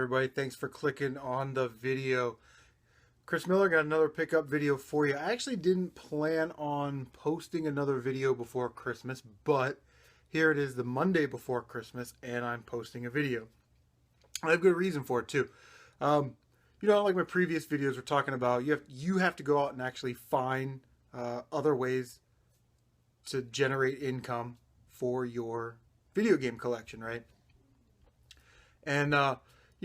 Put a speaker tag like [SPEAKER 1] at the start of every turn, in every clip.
[SPEAKER 1] everybody? Thanks for clicking on the video. Chris Miller got another pickup video for you. I actually didn't plan on posting another video before Christmas, but here it is the Monday before Christmas, and I'm posting a video. I have good reason for it too. Like my previous videos were talking about, you have to go out and actually find other ways to generate income for your video game collection, right? And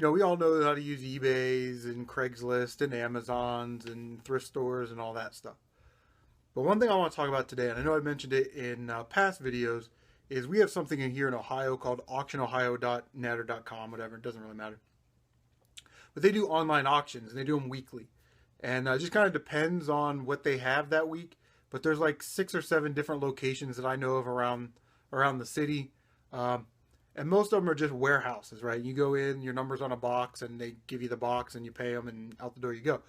[SPEAKER 1] we all know how to use eBays and Craigslist and Amazons and thrift stores and all that stuff. But one thing I want to talk about today, and I know I mentioned it in past videos, is we have something in here in Ohio called auctionohio.net or .com, whatever. It doesn't really matter. But they do online auctions, and they do them weekly. And it just kind of depends on what they have that week. But there's like 6 or 7 different locations that I know of around the city. And most of them are just warehouses, right? You go in, your number's on a box, and they give you the box, and you pay them, and out the door you go.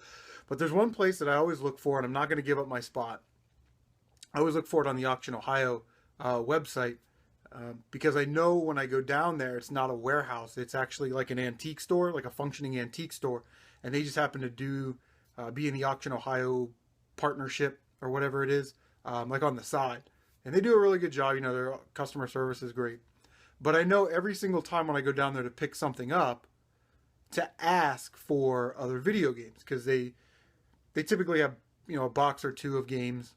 [SPEAKER 1] But there's one place that I always look for, and I'm not going to give up my spot. I always look for it on the Auction Ohio website because I know when I go down there, it's not a warehouse. It's actually like an antique store, like a functioning antique store, and they just happen to be in the Auction Ohio partnership or whatever it is, like on the side. And they do a really good job. Their customer service is great. But I know every single time when I go down there to pick something up, to ask for other video games, because they typically have a box or two of games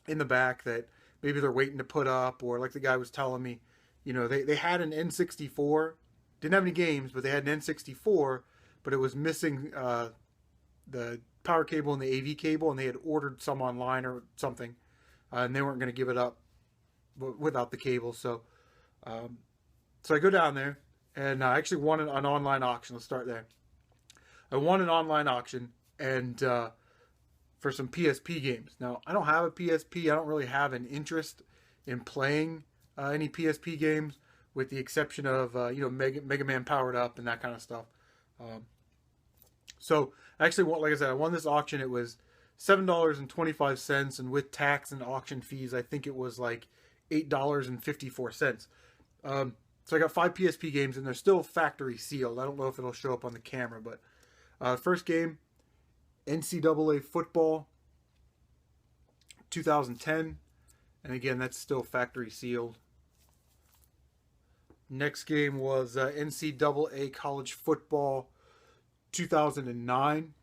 [SPEAKER 1] in the back that maybe they're waiting to put up, or like the guy was telling me, they had an N64, didn't have any games, but they had an N64, but it was missing the power cable and the AV cable, and they had ordered some online or something, and they weren't going to give it up without the cable, so I go down there, and I actually won an online auction. Let's start there. I won an online auction, and for some PSP games. Now, I don't have a PSP. I don't really have an interest in playing any PSP games, with the exception of Mega Man Powered Up and that kind of stuff. So actually, like I said, I won this auction. It was $7.25, and with tax and auction fees, I think it was like $8.54. So I got 5 PSP games, and they're still factory sealed. I don't know if it'll show up on the camera, but first game, NCAA football, 2010, and again, that's still factory sealed. Next game was NCAA college football, 2009.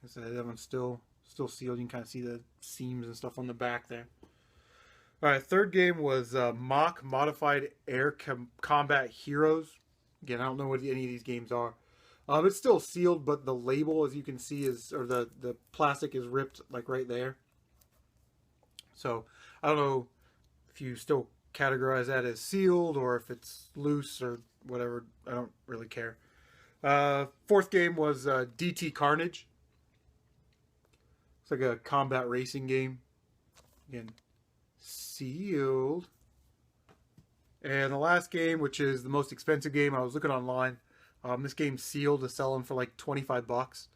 [SPEAKER 1] So that one's still sealed. You can kind of see the seams and stuff on the back there. All right, third game was Mock Modified Air Combat Heroes. Again, I don't know what any of these games are. It's still sealed, but the label, as you can see, the plastic is ripped like right there. So I don't know if you still categorize that as sealed or if it's loose or whatever. I don't really care. Fourth game was DT Carnage. It's like a combat racing game. Again, sealed. And the last game, which is the most expensive game, I was looking online. This game's sealed to sell them for like $25.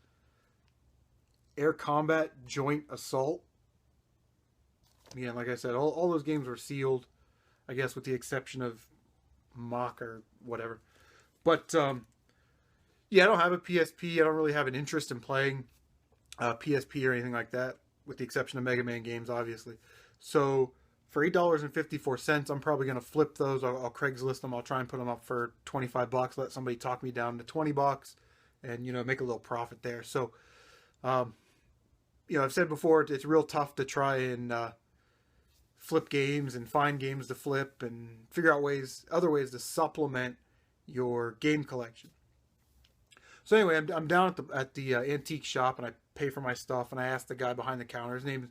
[SPEAKER 1] Air Combat Joint Assault. Again, like I said, all those games were sealed, I guess with the exception of Mock or whatever. But yeah, I don't have a PSP. I don't really have an interest in playing PSP or anything like that, with the exception of Mega Man games, obviously. So for $8.54, I'm probably going to flip those. I'll Craigslist them. I'll try and put them up for $25. Let somebody talk me down to $20, and make a little profit there. So, I've said before, it's real tough to try and flip games and find games to flip and figure out other ways to supplement your game collection. So anyway, I'm down at the antique shop, and I pay for my stuff, and I asked the guy behind the counter. His name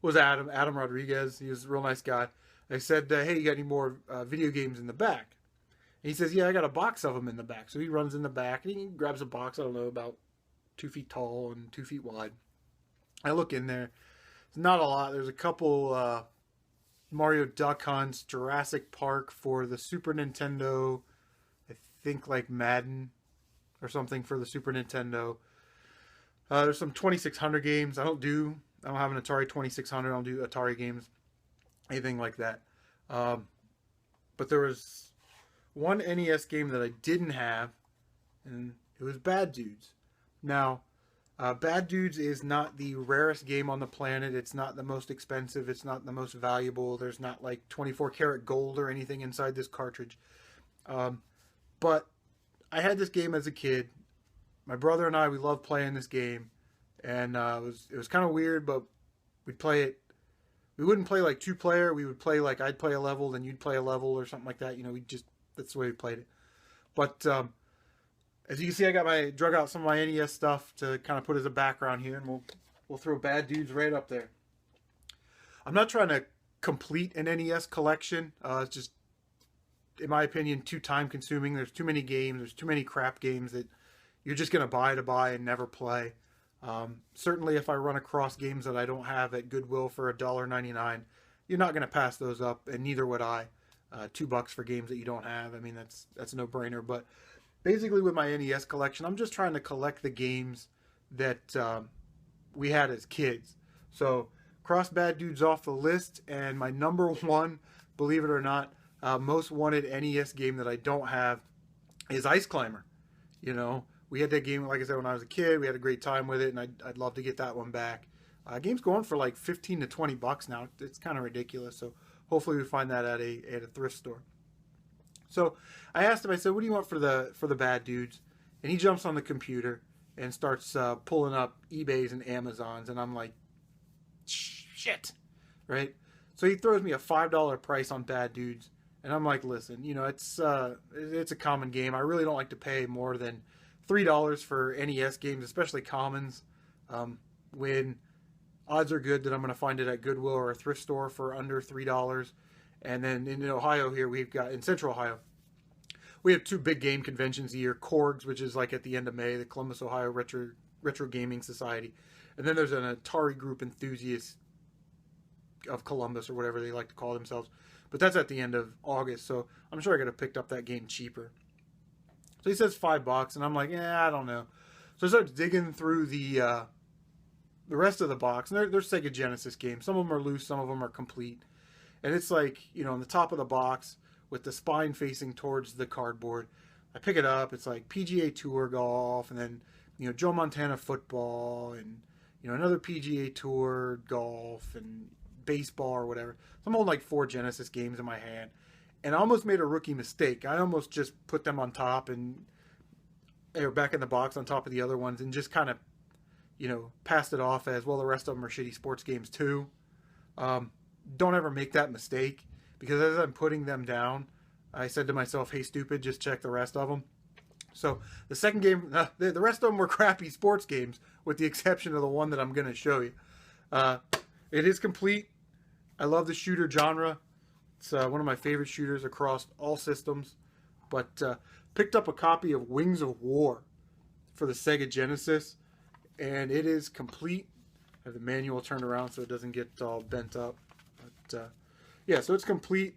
[SPEAKER 1] was Adam Rodriguez. He was a real nice guy. I said, hey, you got any more video games in the back? And he says, yeah, I got a box of them in the back. So he runs in the back, and he grabs a box, I don't know, about 2 feet tall and 2 feet wide. I look in there. It's not a lot. There's a couple Mario Duck Hunts, Jurassic Park for the Super Nintendo, I think like Madden or something for the Super Nintendo. There's some 2600 games. I don't have an Atari 2600. I don't do Atari games, anything like that. But there was one NES game that I didn't have, and it was Bad Dudes. Now, Bad Dudes is not the rarest game on the planet. It's not the most expensive. It's not the most valuable. There's not like 24 karat gold or anything inside this cartridge. But I had this game as a kid. My brother and I, we loved playing this game. And it was kind of weird, but we'd play it. We wouldn't play like 2-player. We would play like I'd play a level, then you'd play a level or something like that. You know, that's the way we played it. But as you can see, I drug out some of my NES stuff to kind of put as a background here, and we'll throw Bad Dudes right up there. I'm not trying to complete an NES collection. It's just, in my opinion, too time consuming. There's too many games. There's too many crap games that you're just going to buy and never play. Certainly if I run across games that I don't have at Goodwill for $1.99, you're not going to pass those up, and neither would I. $2 for games that you don't have. I mean, that's a no-brainer. But basically with my NES collection, I'm just trying to collect the games that we had as kids. So cross Bad Dudes off the list, and my number one, believe it or not, most wanted NES game that I don't have is Ice Climber. You know, we had that game, like I said, when I was a kid. We had a great time with it, and I'd love to get that one back. Game's going for like $15 to $20 now. It's kind of ridiculous. So hopefully we find that at a thrift store. So I asked him, I said, what do you want for the Bad Dudes? And he jumps on the computer and starts pulling up eBays and Amazons. And I'm like, shit, right? So he throws me a $5 price on Bad Dudes. And I'm like, listen, you know, it's a common game. I really don't like to pay more than $3 for NES games, especially commons, when odds are good that I'm going to find it at Goodwill or a thrift store for under $3. And then in Ohio here, in Central Ohio, we have 2 big game conventions a year. Korgs, which is like at the end of May, the Columbus, Ohio Retro Gaming Society. And then there's an Atari Group Enthusiasts of Columbus, or whatever they like to call themselves. But that's at the end of August, so I'm sure I could have picked up that game cheaper. So he says $5, and I'm like, I don't know. So I start digging through the rest of the box, and they're Sega Genesis games. Some of them are loose, some of them are complete. And it's like, you know, on the top of the box with the spine facing towards the cardboard. I pick it up, it's like PGA Tour golf, and then, you know, Joe Montana football, and, you know, another PGA Tour golf, and baseball or whatever. So I'm holding like 4 Genesis games in my hand. And I almost made a rookie mistake. I almost just put them on top or back in the box on top of the other ones and just kind of, you know, passed it off as, well, the rest of them are shitty sports games too. Don't ever make that mistake, because as I'm putting them down, I said to myself, hey, stupid, just check the rest of them. So the second game, the rest of them were crappy sports games, with the exception of the one that I'm going to show you. It is complete. I love the shooter genre. It's one of my favorite shooters across all systems. But picked up a copy of Wings of War for the Sega Genesis, and it is complete. I have the manual turned around so it doesn't get all bent up. But yeah, so it's complete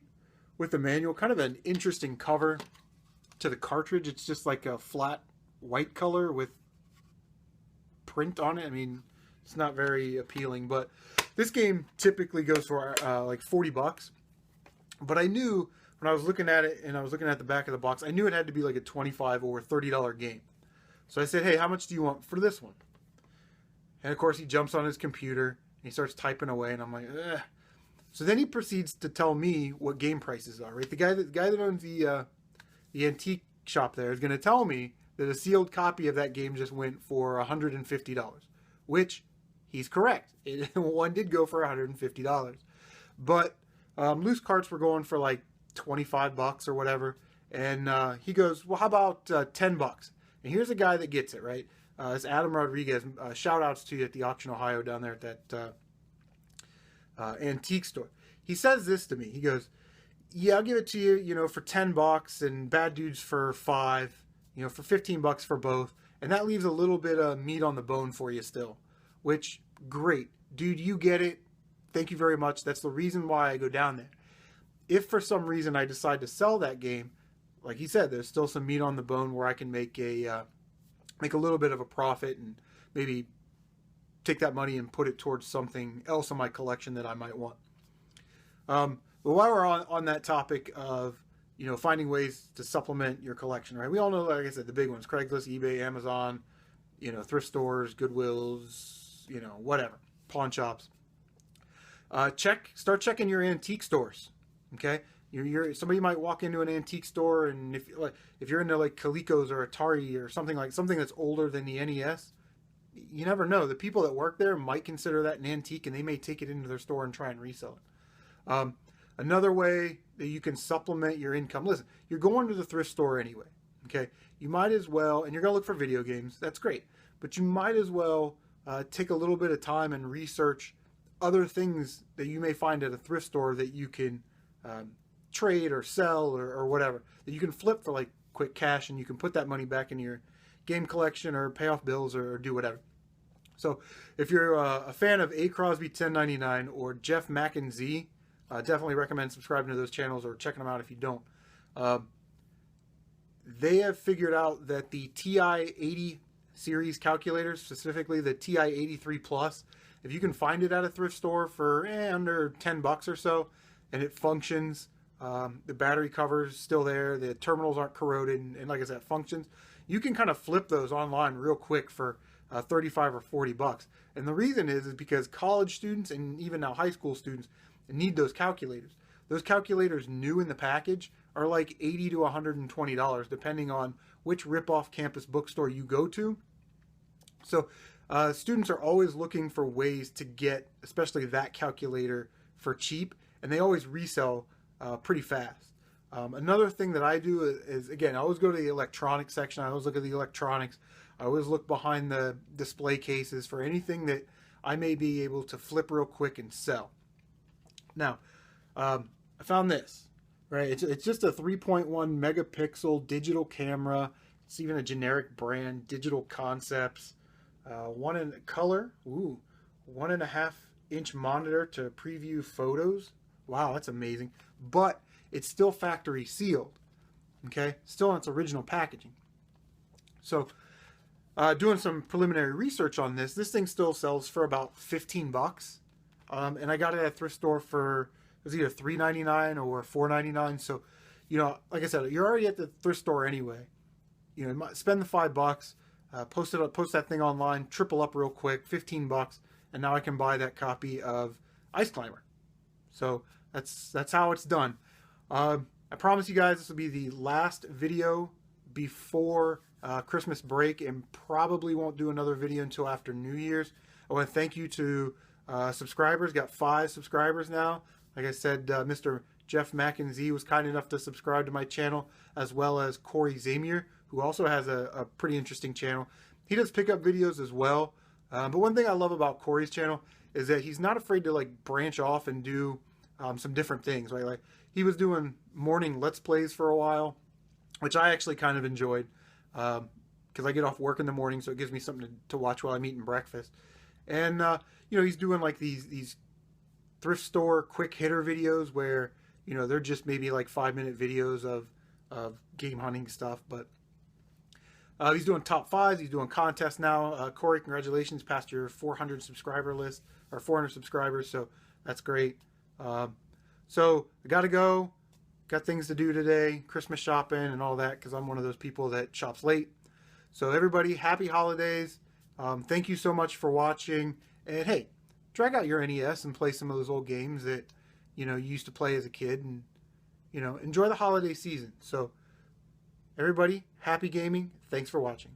[SPEAKER 1] with the manual. Kind of an interesting cover to the cartridge. It's just like a flat white color with print on it. I mean, it's not very appealing, but this game typically goes for like $40. But I knew when I was looking at it and I was looking at the back of the box, I knew it had to be like a $25 or $30 game. So I said, hey, how much do you want for this one? And of course he jumps on his computer and he starts typing away, and I'm like, ugh. So then he proceeds to tell me what game prices are, right? The guy that owns the antique shop there is going to tell me that a sealed copy of that game just went for $150, which he's correct. One did go for $150. But loose carts were going for like $25 or whatever. And he goes, well, how about $10? And here's a guy that gets it, right? It's Adam Rodriguez. Shout outs to you at the Auction Ohio down there at that antique store. He says this to me. He goes, yeah, I'll give it to you, you know, for $10, and Bad Dudes for $5, you know, for $15 for both. And that leaves a little bit of meat on the bone for you still, which, great. Dude, you get it. Thank you very much. That's the reason why I go down there. If for some reason I decide to sell that game, like he said, there's still some meat on the bone where I can make a little bit of a profit and maybe take that money and put it towards something else in my collection that I might want. But while we're on that topic of finding ways to supplement your collection, right? We all know, like I said, the big ones: Craigslist, eBay, Amazon, thrift stores, Goodwills, whatever, pawn shops. Start checking your antique stores. Okay, somebody might walk into an antique store, and if you're into like Coleco's or Atari or something that's older than the NES, you never know. The people that work there might consider that an antique, and they may take it into their store and try and resell it. Another way that you can supplement your income. Listen, you're going to the thrift store anyway. Okay, you might as well, and you're going to look for video games. That's great, but you might as well take a little bit of time and research other things that you may find at a thrift store that you can trade or sell or whatever, that you can flip for like quick cash, and you can put that money back in your game collection or pay off bills or do whatever. So if you're a fan of A. Crosby 1099 or Jeff McNZ, definitely recommend subscribing to those channels or checking them out if you don't. They have figured out that the TI-80 series calculators, specifically the TI-83 Plus, if you can find it at a thrift store for under $10 or so, and it functions, the battery cover's still there, the terminals aren't corroded, and like I said, functions, you can kind of flip those online real quick for $35 or $40. And the reason is because college students and even now high school students need those calculators. Those calculators, new in the package, are like $80 to $120, depending on which rip-off campus bookstore you go to. So students are always looking for ways to get, especially that calculator, for cheap, and they always resell pretty fast. Another thing that I do is, again, I always go to the electronics section. I always look at the electronics. I always look behind the display cases for anything that I may be able to flip real quick and sell. Now, I found this, right? It's just a 3.1 megapixel digital camera. It's even a generic brand, Digital Concepts. One in color, 1.5 inch monitor to preview photos. Wow, that's amazing. But it's still factory sealed, okay? Still in its original packaging. So, doing some preliminary research on this thing still sells for about $15. And I got it at a thrift store for, it was either $3.99 or $4.99. So, like I said, you're already at the thrift store anyway. Spend the $5, post that thing online, triple up real quick, $15, and now I can buy that copy of Ice Climber. So that's how it's done. I promise you guys this will be the last video before Christmas break, and probably won't do another video until after New Year's. I want to thank you to subscribers. Got 5 subscribers now. Like I said, Mr. Jeff McNz was kind enough to subscribe to my channel, as well as Cory Szamier, who also has a pretty interesting channel. He does pickup videos as well. But one thing I love about Cory's channel is that he's not afraid to like branch off and do some different things. Right? Like he was doing morning Let's Plays for a while, which I actually kind of enjoyed because I get off work in the morning, so it gives me something to watch while I'm eating breakfast. And he's doing like these thrift store quick hitter videos where they're just maybe like 5-minute videos of game hunting stuff, but he's doing top 5s. He's doing contests now. Cory, congratulations, past your 400 subscriber list, or 400 subscribers, so that's great. So I gotta go. Got things to do today, Christmas shopping and all that, because I'm one of those people that shops late. So everybody, happy holidays. Thank you so much for watching. And hey, drag out your NES and play some of those old games that you used to play as a kid, and enjoy the holiday season. So everybody, happy gaming. Thanks for watching.